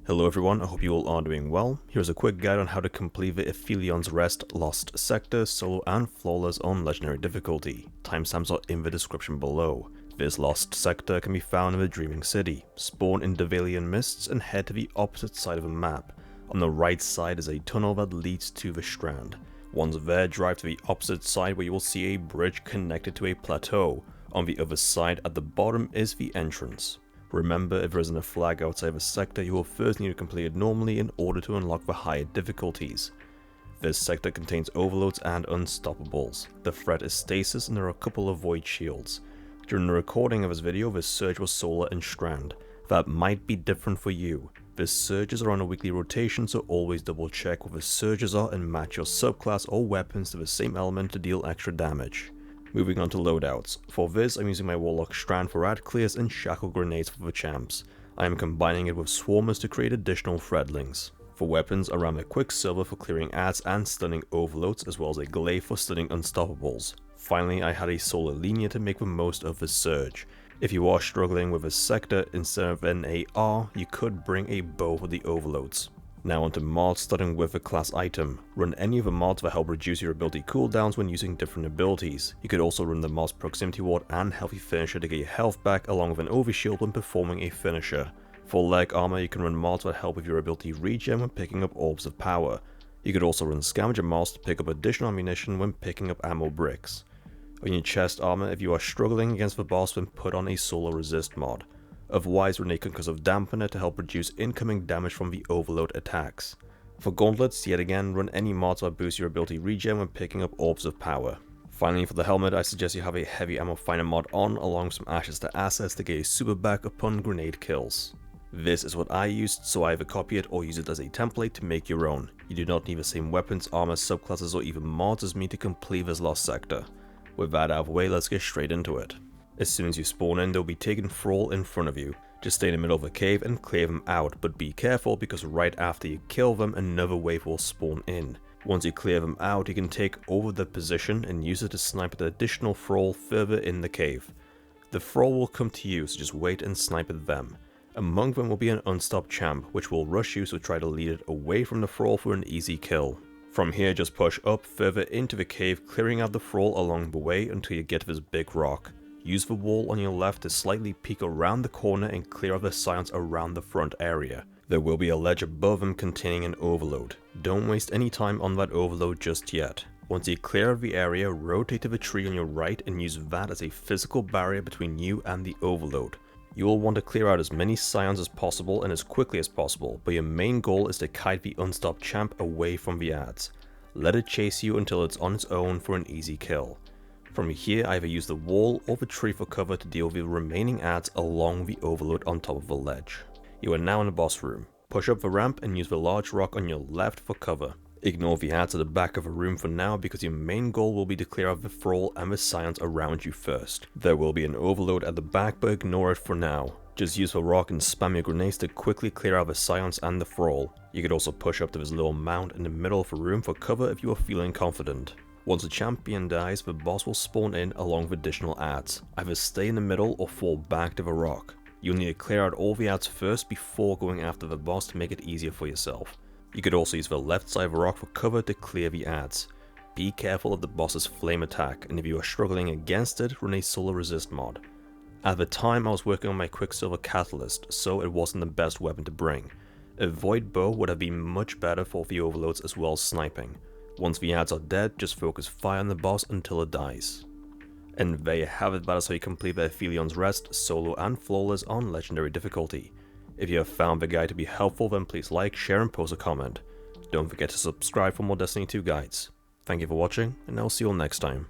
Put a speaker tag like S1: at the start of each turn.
S1: Hello everyone, I hope you all are doing well. Here's a quick guide on how to complete the Aphelion's Rest Lost Sector solo and flawless on legendary difficulty. Timestamps are in the description below. This lost sector can be found in the Dreaming City. Spawn in Aphelion Mists and head to the opposite side of the map. On the right side is a tunnel that leads to the Strand. Once there, drive to the opposite side where you will see a bridge connected to a plateau. On the other side at the bottom is the entrance. Remember, if there isn't a flag outside the sector, you will first need to complete it normally in order to unlock the higher difficulties. This sector contains overloads and unstoppables. The threat is stasis and there are a couple of void shields. During the recording of this video, the surge was solar and strand. That might be different for you. The surges are on a weekly rotation, so always double check what the surges are and match your subclass or weapons to the same element to deal extra damage. Moving on to loadouts. For this, I'm using my Warlock Strand for rad clears and Shackle Grenades for the champs. I am combining it with Swarmers to create additional Threadlings. For weapons, I ran a Quicksilver for clearing ads and stunning overloads, as well as a Glaive for stunning unstoppables. Finally, I had a Solar Linear to make the most of the surge. If you are struggling with a sector, instead of an AR, you could bring a bow for the overloads. Now onto mods, starting with a class item. Run any of the mods that help reduce your ability cooldowns when using different abilities. You could also run the mods Proximity Ward and Healthy Finisher to get your health back, along with an overshield when performing a finisher. For leg armor, you can run mods that help with your ability regen when picking up Orbs of Power. You could also run Scavenger mods to pick up additional ammunition when picking up ammo bricks. On your chest armor, if you are struggling against the boss, then put on a Solar Resist mod. Otherwise, run a Concussive Dampener to help reduce incoming damage from the overload attacks. For gauntlets, yet again, run any mods that boost your ability regen when picking up Orbs of Power. Finally, for the helmet, I suggest you have a Heavy Ammo Finder mod on, along with some Ashes to Assets to get a super back upon grenade kills. This is what I used, so I either copy it or use it as a template to make your own. You do not need the same weapons, armor, subclasses, or even mods as me to complete this lost sector. With that out of the way, let's get straight into it. As soon as you spawn in, they'll be taking Thrall in front of you. Just stay in the middle of a cave and clear them out, but be careful because right after you kill them, another wave will spawn in. Once you clear them out, you can take over the position and use it to snipe at the additional Thrall further in the cave. The Thrall will come to you, so just wait and snipe at them. Among them will be an Unstop champ, which will rush you, so try to lead it away from the Thrall for an easy kill. From here, just push up further into the cave, clearing out the Thrall along the way until you get to this big rock. Use the wall on your left to slightly peek around the corner and clear out the science around the front area. There will be a ledge above them containing an overload. Don't waste any time on that overload just yet. Once you clear out the area, rotate to the tree on your right and use that as a physical barrier between you and the overload. You will want to clear out as many scions as possible and as quickly as possible, but your main goal is to kite the Unstop champ away from the ads. Let it chase you until it's on its own for an easy kill. From here, either use the wall or the tree for cover to deal with the remaining ads along the overload on top of the ledge. You are now in the boss room. Push up the ramp and use the large rock on your left for cover. Ignore the ads at the back of the room for now because your main goal will be to clear out the Thrall and the scions around you first. There will be an overload at the back, but ignore it for now. Just use the rock and spam your grenades to quickly clear out the scions and the Thrall. You could also push up to this little mound in the middle of the room for cover if you are feeling confident. Once the champion dies, the boss will spawn in along with additional ads. Either stay in the middle or fall back to the rock. You'll need to clear out all the ads first before going after the boss to make it easier for yourself. You could also use the left side of the rock for cover to clear the ads. Be careful of the boss's flame attack, and if you are struggling against it, run a Solar Resist mod. At the time, I was working on my Quicksilver Catalyst, so it wasn't the best weapon to bring. A Void Bow would have been much better for the overloads as well as sniping. Once the ads are dead, just focus fire on the boss until it dies. And there you have it, that is how you complete the Aphelion's Rest, solo and flawless on legendary difficulty. If you have found the guide to be helpful, then please like, share and post a comment. Don't forget to subscribe for more Destiny 2 guides. Thank you for watching, and I'll see you all next time.